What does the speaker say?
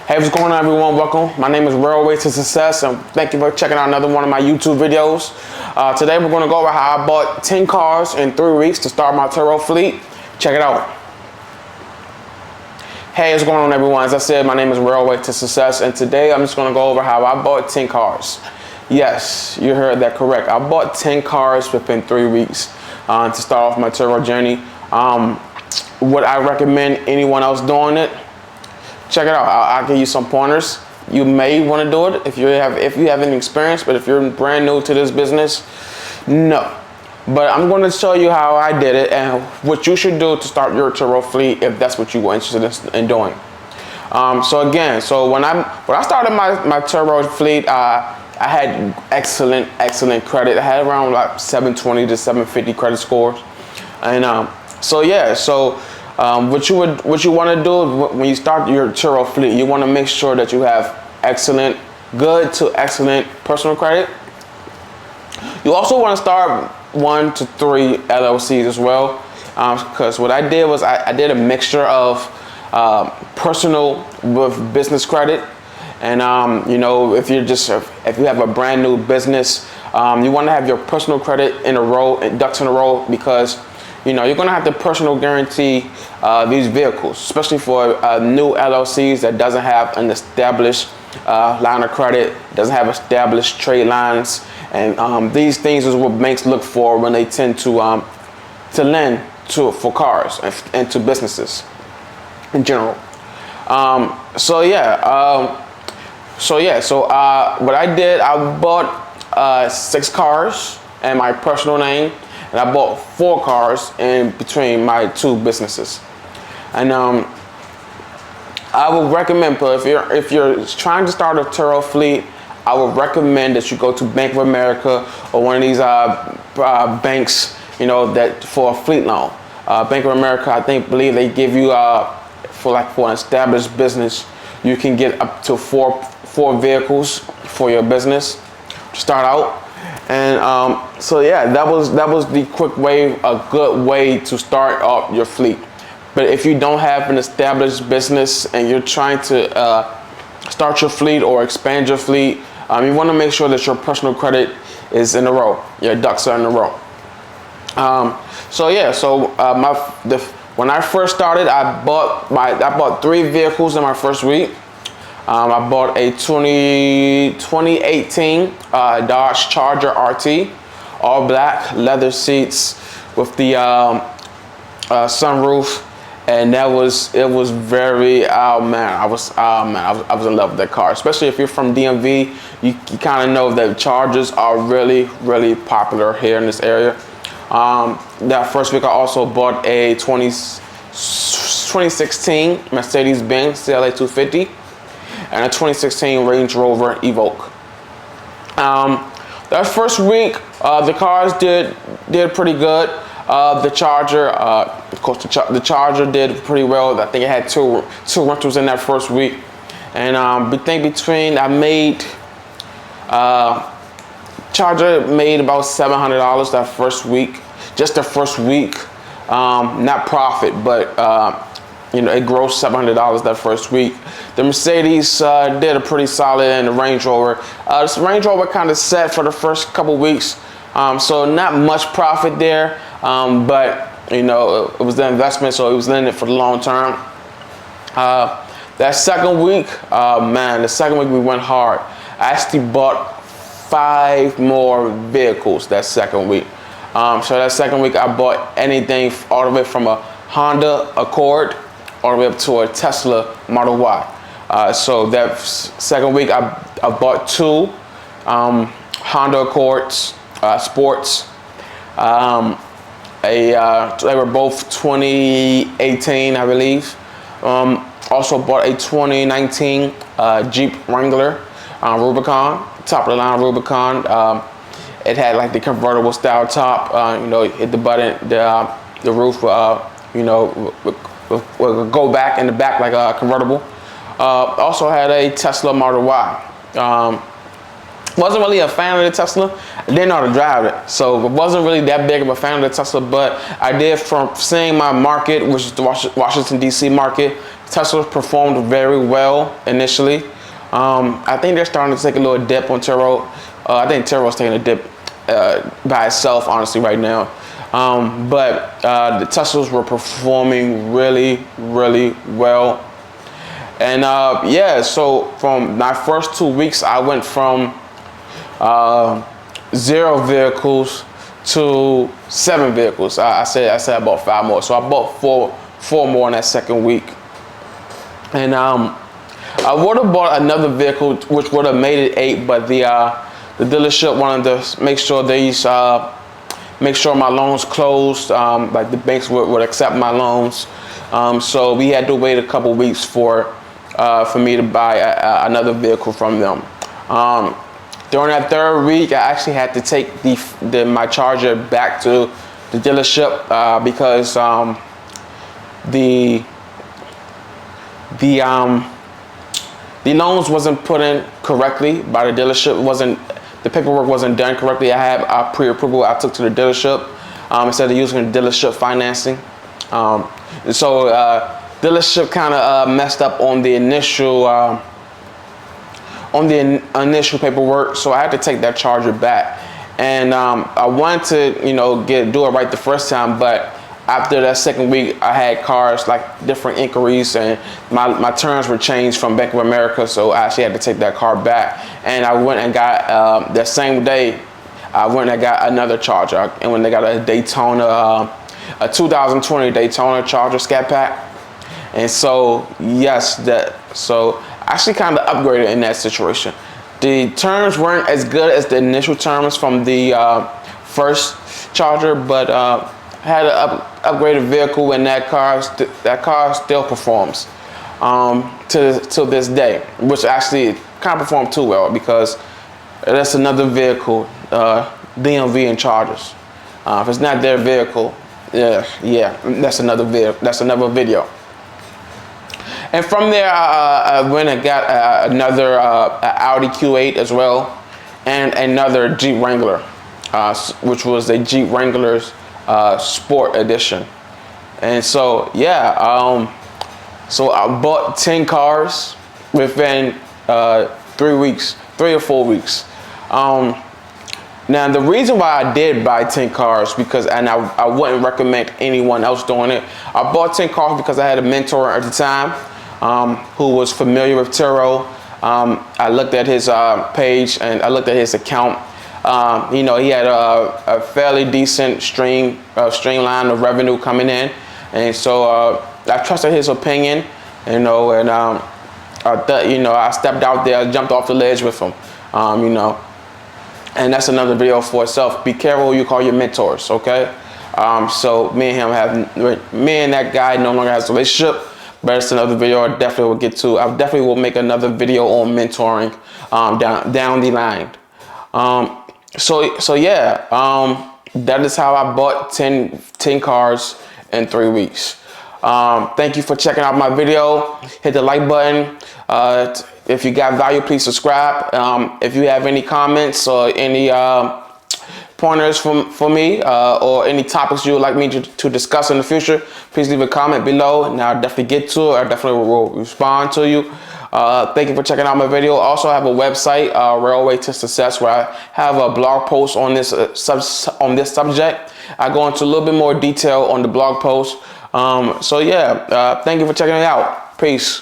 Hey, what's going on, everyone? Welcome. My name is Railway to Success, and thank you for checking out another one of my YouTube videos. Today, we're going to go over how I bought 10 cars in 3 weeks to start my Turo fleet. Check it out. Hey, what's going on, everyone? As I said, my name is Railway to Success, and today I'm just going to go over how I bought 10 cars. Yes, you heard that correct. I bought 10 cars within 3 weeks to start off my Turo journey. Would I recommend anyone else doing it? Check it out. I'll give you some pointers. You may want to do it if you have any experience, but if you're brand new to this business, no. But I'm going to show you how I did it and what you should do to start your Turo fleet if that's what you were interested in doing. So when I started my Turo fleet, I had excellent credit. I had around like 720 to 750 credit scores, and what you want to do when you start your Turo fleet, you want to make sure that you have good to excellent personal credit. You also want to start 1 to 3 LLCs as well, because what I did was I did a mixture of personal with business credit, and if you have a brand new business, you want to have your personal credit in a row, ducks in a row, because you're going to have to personal guarantee these vehicles, especially for new LLCs that doesn't have an established line of credit, doesn't have established trade lines, and these things is what banks look for when they tend to lend for cars and to businesses in general. What I did, I bought 6 cars in my personal name, and I bought 4 cars in between my 2 businesses. And I would recommend, if you're trying to start a Turo fleet, I would recommend that you go to Bank of America or one of these banks, that for a fleet loan. Bank of America, believe they give you for an established business, you can get up to four vehicles for your business to start out. And that was the quick way, a good way to start up your fleet. But if you don't have an established business and you're trying to start your fleet or expand your fleet, you want to make sure that your personal credit is in a row. Your ducks are in a row. When I first started, I bought 3 vehicles in my first week. I bought a 2018 Dodge Charger RT, all black, leather seats with the sunroof, and it was very, I was in love with that car. Especially if you're from DMV, you kind of know that Chargers are really popular here in this area. That first week I also bought a 2016 Mercedes-Benz CLA 250 and a 2016 Range Rover Evoque. That first week, the cars did pretty good. The Charger, of course, the Charger did pretty well. I think it had two rentals in that first week, and Charger made about $700 that first week, just the first week. Not profit, but it grossed $700 that first week. The Mercedes did a pretty solid, and the Range Rover. This Range Rover kind of set for the first couple weeks, so not much profit there. But it was the investment, so it was in it for the long term. That second week, we went hard. I actually bought 5 more vehicles that second week. So that second week, I bought anything all the way from a Honda Accord all the way up to a Tesla Model Y. So that second week, I bought 2 Honda Accords Sports. They were both 2018, I believe. Also bought a 2019 Jeep Wrangler Rubicon, top of the line Rubicon. It had like the convertible style top. Hit the button, the roof, will go back in the back like a convertible. Also had a Tesla Model Y. Wasn't really a fan of the Tesla. I didn't know how to drive it, so I wasn't really that big of a fan of the Tesla. But I did, from seeing my market, which is the Washington D.C. market, Tesla performed very well initially. I think they're starting to take a little dip on Turo. I think Turo's taking a dip by itself, honestly, right now. But the Teslas were performing really, really well. And yeah, so from my first 2 weeks, I went from 0 vehicles to 7 vehicles. I said I bought 5 more, so I bought four more in that second week. And I would have bought another vehicle, which would have made it 8, but the dealership wanted to make sure make sure my loans closed, like the banks would accept my loans. So we had to wait a couple weeks for me to buy another vehicle from them. During that 3rd week, I actually had to take my Charger back to the dealership because the loans wasn't put in correctly by the dealership. The paperwork wasn't done correctly. I had a pre-approval I took to the dealership instead of using the dealership financing. And so dealership kind of messed up on the initial paperwork, so I had to take that Charger back. And I wanted to do it right the first time, but after that 2nd week, I had cars, like different inquiries, and my terms were changed from Bank of America, so I actually had to take that car back. And I went and got, that same day, I went and got another Charger. And when they got a Daytona, a 2020 Daytona Charger Scat Pack. And so, yes, so I actually kind of upgraded in that situation. The terms weren't as good as the initial terms from the first Charger, but had an upgraded vehicle, and that car still performs to this day, which actually kind of performed too well, because that's another vehicle, DMV and Chargers. If it's not their vehicle, yeah, that's another video. And from there, I went and got another Audi Q8 as well, and another Jeep Wrangler, which was a Jeep Wrangler's Sport Edition. And so, yeah, so I bought 10 cars within 3 weeks, 3 or 4 weeks. Now, the reason why I did buy 10 cars, and I wouldn't recommend anyone else doing it. I bought 10 cars because I had a mentor at the time who was familiar with Turo. I looked at his page, and I looked at his account. He had a fairly decent streamline of revenue coming in. And so I trusted his opinion, and I stepped out there, jumped off the ledge with him, and that's another video for itself. Be careful who you call your mentors, okay? So me and that guy no longer has a relationship, but it's another video I definitely will get to. I definitely will make another video on mentoring down the line. So yeah, that is how I bought 10 cars in 3 weeks. Thank you for checking out my video. Hit the like button. If you got value, please subscribe. If you have any comments or any pointers for me, or any topics you would like me to discuss in the future, please leave a comment below, and I'll definitely get to it. I definitely will respond to you. Thank you for checking out my video. Also, I have a website, Railway to Success, where I have a blog post on this subject. I go into a little bit more detail on the blog post. So yeah, thank you for checking it out. Peace.